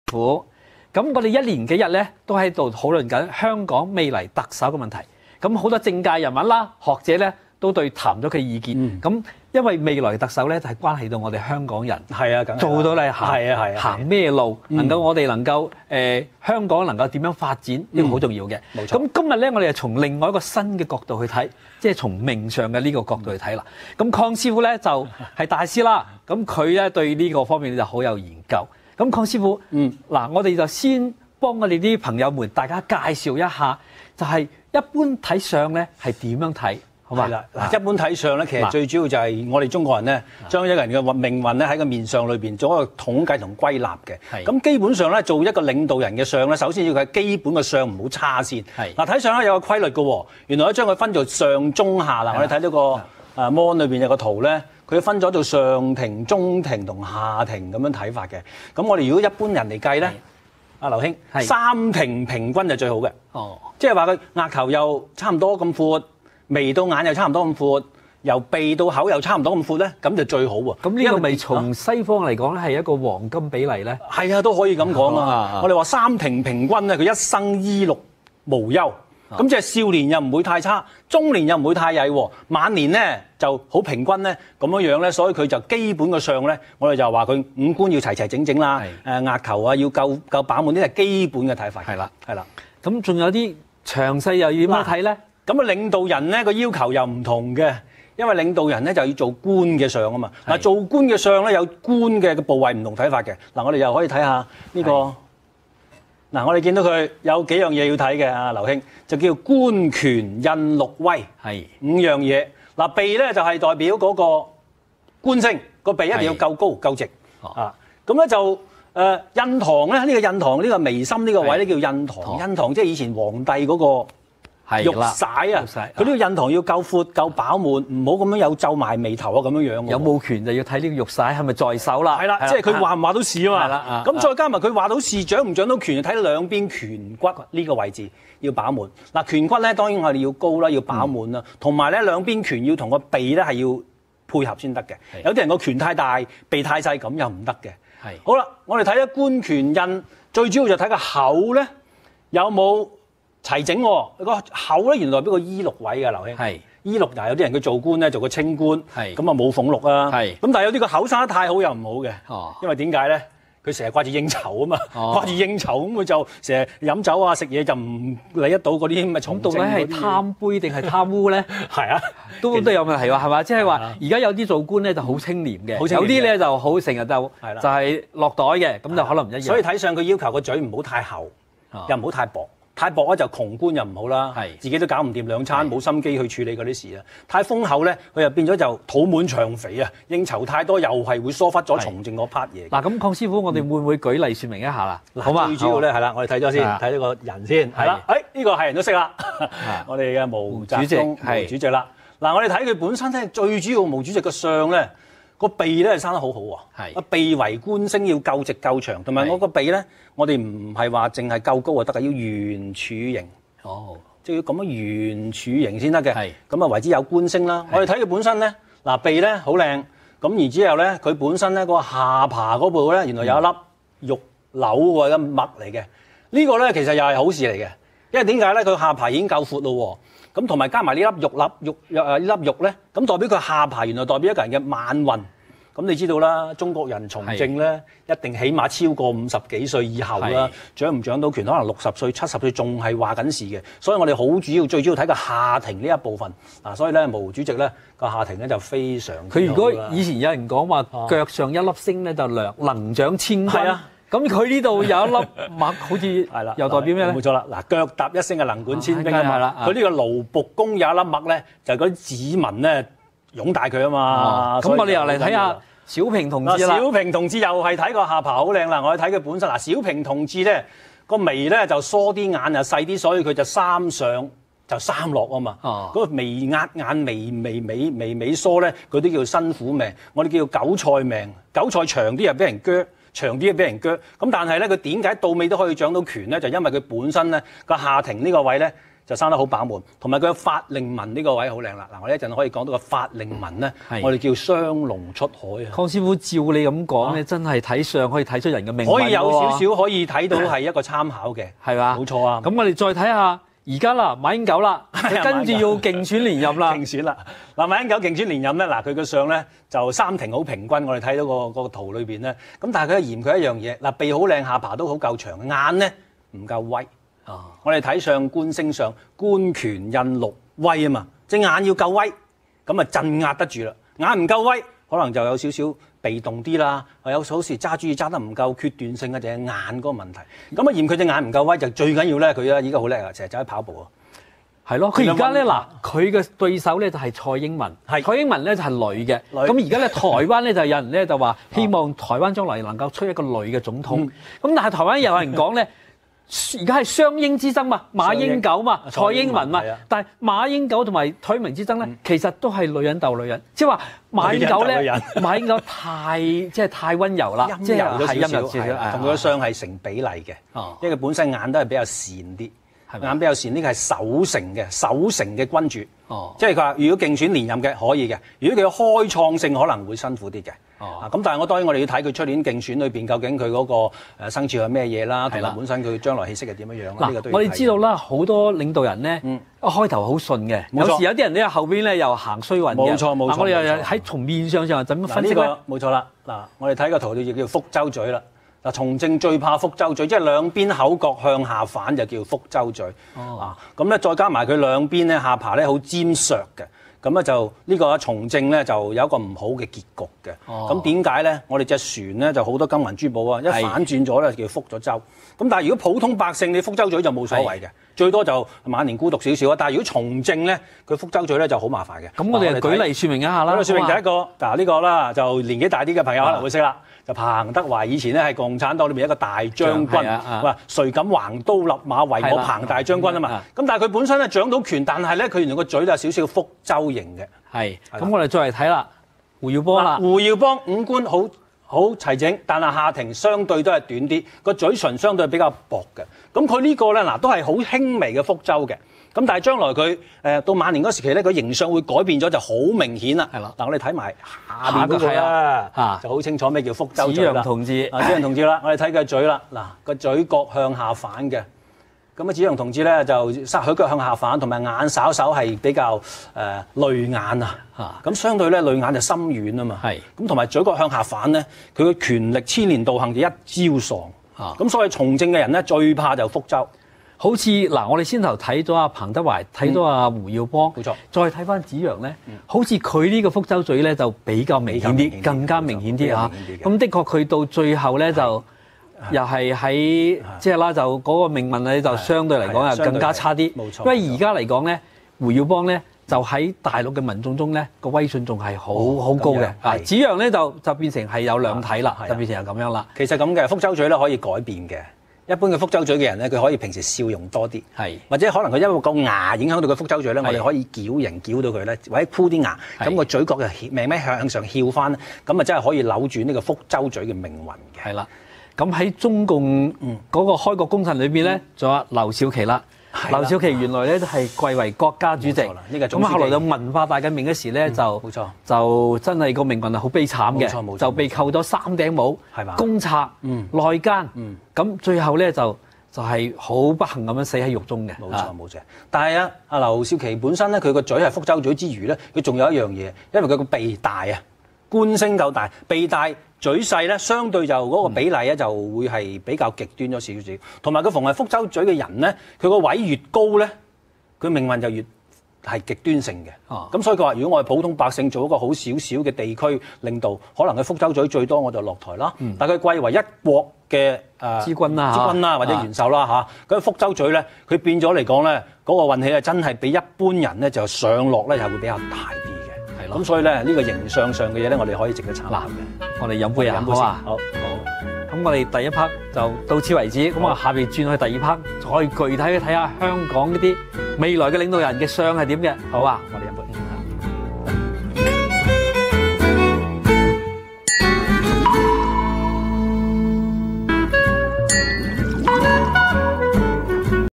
府。咁我哋一連幾日咧都喺度討論緊香港未來特首嘅問題。咁好多政界人物啦、學者咧都對談咗佢意見。咁因為未來特首咧就係關係到我哋香港人，係啊，梗係做到你行咩路，我哋能夠香港能夠點樣發展，呢個好重要嘅。冇錯。咁今日咧我哋就從另外一個新嘅角度去睇，即係從命上嘅呢個角度去睇啦。咁鄺師傅咧就係大師啦，咁佢咧對呢個方面就好有研究。咁鄺師傅，嗱，我哋就先幫我哋啲朋友們大家介紹一下，就係一般睇相咧係點樣睇，好嘛？係啦，嗱，一般睇相咧，其實最主要就係我哋中國人咧，將一個人嘅命運咧喺個面相裏邊做一個統計同歸納嘅。咁基本上咧，做一個領導人嘅相咧，首先要佢基本嘅相唔好差先。嗱，睇相咧有個規律嘅喎，原來咧將佢分做上中下啦。我哋睇到個mon 裏邊有個圖咧。佢分咗做上庭、中庭同下庭咁樣睇法嘅。咁我哋如果一般人嚟計咧，阿劉兄，三庭平均就最好嘅。即係話佢額頭又差唔多咁闊，眉到眼又差唔多咁闊，由鼻到口又差唔多咁闊咧，咁就最好喎。咁呢個咪從西方嚟講咧係一個黃金比例咧？係啊，都可以咁講啊。我哋話三庭平均咧，佢一生醫祿無憂。咁即係少年又唔會太差，中年又唔會太曳，晚年咧就好平均咧咁樣咧，所以佢就基本嘅相咧，我哋就話佢五官要齊齊整整啦，額頭啊要夠飽滿，呢係基本嘅睇法。係啦。咁仲有啲詳細又要點樣睇咧？咁啊領導人咧個要求又唔同嘅，因為領導人咧就要做官嘅相啊嘛。嗱，做官嘅相咧有官嘅部位唔同睇法嘅。嗱，我哋又可以睇下呢個。嗱，我哋見到佢有幾樣嘢要睇嘅啊，劉兄就叫官權印祿威，係5樣嘢。嗱，鼻咧就係代表嗰個官星，個鼻一定要夠高夠直啊。咁咧就印堂咧，呢個印堂呢個眉心呢個位咧叫印堂，印堂即係以前皇帝嗰個玉璽啊，佢呢個印堂要夠闊夠飽滿，唔好咁樣有皺埋眉頭啊咁樣樣。有冇權就要睇呢個玉璽係咪在手啦。係啦，即係佢話唔話到事啊嘛。係啦，咁再加埋佢話到事，掌唔掌到權，睇兩邊顴骨呢個位置要飽滿。嗱，顴骨咧當然我哋要高啦，要飽滿啦，同埋咧兩邊顴要同個鼻咧係要配合先得嘅。有啲人個顴太大，鼻太細咁又唔得嘅。係。好啦，我哋睇下官權印，最主要就睇個口咧有冇齊整喎，個口咧原來俾個醫祿位嘅，劉兄。係醫祿，嗱有啲人佢做官咧做個清官，係咁啊冇俸祿啊。係咁，但係有啲個口生得太好又唔好嘅。哦，因為點解咧？佢成日掛住應酬啊嘛，掛住應酬咁佢就成日飲酒啊食嘢就唔理得到嗰啲咁嘅從政。到底係貪杯定係貪污咧？係啊，都有問題喎，係嘛？即係話而家有啲做官咧就好清廉嘅，有啲咧就好成日就係落袋嘅，咁就可能唔一樣。所以睇上佢要求個嘴唔好太厚，又唔好太薄。太薄咧就窮官又唔好啦，自己都搞唔掂兩餐，冇心機去處理嗰啲事啊。太豐厚咧，佢又變咗就肚滿腸肥啊，應酬太多又係會疏忽咗從政嗰 part 嘢。嗱，咁鄺師傅，我哋會唔會舉例説明一下啦？好嘛，最主要咧係啦，我哋睇咗先，睇咗個人先，係啦，呢個係人都識啦，我哋嘅毛主席，毛主席啦。嗱，我哋睇佢本身咧，最主要毛主席個相咧。個鼻咧係生得好好喎，個鼻為官星要夠直夠長，同埋我個鼻咧，我哋唔係話淨係夠高就得㗎，要圓柱形，即係要咁樣圓柱形先得嘅，咁啊為之有官星啦。我哋睇佢本身咧，嗱鼻咧好靚，咁然之後咧佢本身咧個下巴嗰部咧原來有一粒玉柳喎，嘅墨嚟嘅，呢個咧其實又係好事嚟嘅，因為點解咧？佢下巴已經夠闊咯喎。咁同埋加埋呢粒玉咧，咁代表佢下巴原來代表一個人嘅晚運。咁你知道啦，中國人從政咧，一定起碼超過50幾歲以後啦，掌唔掌到權，可能60歲、70歲仲係話緊事嘅。所以我哋好主要、最主要睇個下庭呢一部分。嗱，所以咧，毛主席咧個下庭咧就非常之好啦。佢如果以前有人講話腳上一粒星咧，就能掌千軍。咁佢呢度有一粒墨，好似係啦，又代表咩咧？冇錯啦，嗱，腳踏一星嘅能管千兵啊嘛。佢呢個盧僕公有一粒墨咧，就係嗰啲子民咧擁戴佢啊嘛。咁我哋又嚟睇下小平同志啦。小平同志又係睇個下巴好靚啦。我哋睇佢本身嗱，小平同志咧個眉咧就疏啲，眼又細啲，所以佢就三上就三落啊嘛。嗰個眉壓眼眉尾疏咧，嗰啲叫辛苦命，我哋叫韭菜命。韭菜長啲又俾人鋸。長啲俾人鋸，咁但係咧佢點解到尾都可以掌到權咧？就因為佢本身咧個下庭呢個位咧就生得好飽滿，同埋佢嘅法令紋呢個位好靚啦。嗱，我哋一陣可以講到個法令紋咧，我哋叫雙龍出海啊。鄺師傅照你咁講咧，真係睇相可以睇出人嘅命運喎。可以有少少可以睇到係一個參考嘅，係嘛？冇錯啊。咁我哋再睇下而家啦，馬英九啦，佢跟住要競選連任啦。競選啦，嗱，馬英九競選連任咧，嗱，佢嘅相咧就三庭好平均，我哋睇到個圖裏邊咧，咁但係佢嫌佢一樣嘢，嗱，鼻好靚，下巴都好夠長，眼咧唔夠威。我哋睇相官星相，官權印祿威啊嘛，隻眼要夠威，咁啊鎮壓得住啦。眼唔夠威，可能就有少少被動啲啦，有好時揸主意揸得唔夠決斷性嘅，就係眼嗰個問題。咁啊嫌佢隻眼唔夠威，就最緊要咧，佢咧依家好叻啊，成日走去跑步啊。係咯，佢而家咧嗱，佢嘅對手咧就係蔡英文，蔡英文咧就係女嘅。咁而家咧台灣咧就有人咧就話希望台灣將來能夠出一個女嘅總統。咁但係台灣又有人講咧。而家係雙英之爭嘛，馬英九嘛，蔡英文嘛，但係馬英九同埋蔡英文之爭咧，其實都係女人鬥女人，即係話馬英九咧，馬英九太溫柔啦，即係陰柔少少，同佢個相係成比例嘅，因為佢本身眼都係比較善啲，眼比較善，呢個係守成嘅君主，即係佢話如果競選連任嘅可以嘅，如果佢開創性可能會辛苦啲嘅。咁但係當然我哋要睇佢出年競選裏邊究竟佢嗰個生肖係咩嘢啦，同埋本身佢將來氣息係點樣樣啦。我哋知道啦，好多領導人咧，一開頭好順嘅，有時有啲人咧後邊咧又行衰運嘅。冇錯。我哋又喺從面相上怎樣分析咧？冇錯啦。嗱，我哋睇個圖就叫福州嘴啦。嗱，從政最怕福州嘴，即係兩邊口角向下反就叫福州嘴。咁咧再加埋佢兩邊咧下巴咧好尖削嘅。咁咧就呢個從政咧就有一個唔好嘅結局嘅。咁點解咧？我哋隻船咧就好多金銀珠寶啊，一反轉咗咧叫福咗州。咁但係如果普通百姓你福州嘴就冇所謂嘅，最多就晚年孤獨少少啊。但係如果從政咧，佢福州嘴咧就好麻煩嘅。咁我哋舉例説明一下啦。説明第一個嗱呢個啦，就年紀大啲嘅朋友可能會識啦。就彭德懷以前咧係共產黨裏面一個大將軍，話誰敢橫刀立馬為我彭大將軍啊嘛。咁但係佢本身咧掌到權，但係咧佢原來個嘴就少少福州型嘅。咁我哋再嚟睇啦，胡耀邦啦。胡耀邦五官好齊整，但係下庭相對都係短啲，個嘴唇相對比較薄嘅。咁佢呢個咧嗱都係好輕微嘅福州嘅。咁但係將來佢到晚年嗰時期咧，佢形象會改變咗，就好明顯啦。嗱，我哋睇埋下邊嗰個啦，就好清楚咩叫福州嘴啦。子陽同志，子陽同志啦，我哋睇佢嘴啦。嗱，個嘴角向下反嘅。咁子陽同志咧就佢腳向下反，同埋眼稍稍係比較淚眼啊。咁相對咧淚眼就深遠啊嘛。咁同埋嘴角向下反咧，佢嘅權力千年道行就一朝喪。咁所以從政嘅人咧最怕就福州。好似嗱，我哋先頭睇咗阿彭德懷，睇到阿胡耀邦，冇錯。再睇翻子陽咧，好似佢呢個福州嘴咧就比較明顯啲，更加明顯啲嚇。咁的確佢到最後咧就又係喺即係啦，就嗰個命運咧就相對嚟講又更加差啲。冇錯。因為而家嚟講咧，胡耀邦咧就喺大陸嘅民眾中咧個威信仲係好高嘅。子陽咧就變成係有兩體啦，就變成係咁樣啦。其實咁嘅福州嘴咧可以改變嘅。一般嘅福州嘴嘅人咧，佢可以平時笑容多啲，或者可能佢因為個牙影響到個福州嘴咧，我哋可以矯形矯到佢咧，或者箍啲牙，咁個嘴角就慢慢向上翹翻，咁啊真係可以扭轉呢個福州嘴嘅命運嘅。係啦，咁喺中共嗰個開國功臣裏邊咧，仲有劉少奇啦。劉少奇原來咧都係貴為國家主席，咁後來到文化大革命嗰時咧就真係個命運係好悲慘嘅，就被扣咗3頂帽，公賊、內奸，咁最後咧就係好不幸咁樣死喺獄中嘅。冇錯。但係阿劉少奇本身咧，佢個嘴係福州嘴之餘咧，佢仲有一樣嘢，因為佢個鼻大啊，官星夠大，鼻大。嘴細咧，相對就嗰個比例咧就會係比較極端咗少少，同埋佢逢係福州嘴嘅人咧，佢個位越高咧，佢命運就越係極端性嘅。咁所以佢話：如果我係普通百姓做一個好少少嘅地區領導，可能佢福州嘴最多我就落台啦。但係佢貴為一國嘅之君啦，或者元首啦嚇。咁福州嘴咧，佢變咗嚟講咧，嗰個運氣咧真係比一般人咧就上落咧係會比較大啲嘅。咁所以咧呢個形象上嘅嘢咧，我哋可以值得參考嘅。我哋飲杯啊，好啊，好。咁我哋第一 part 就到此為止。咁我下邊轉去第二 part，再具體去睇下香港嗰啲未來嘅領導人嘅相係點嘅。好啊，我哋飲杯。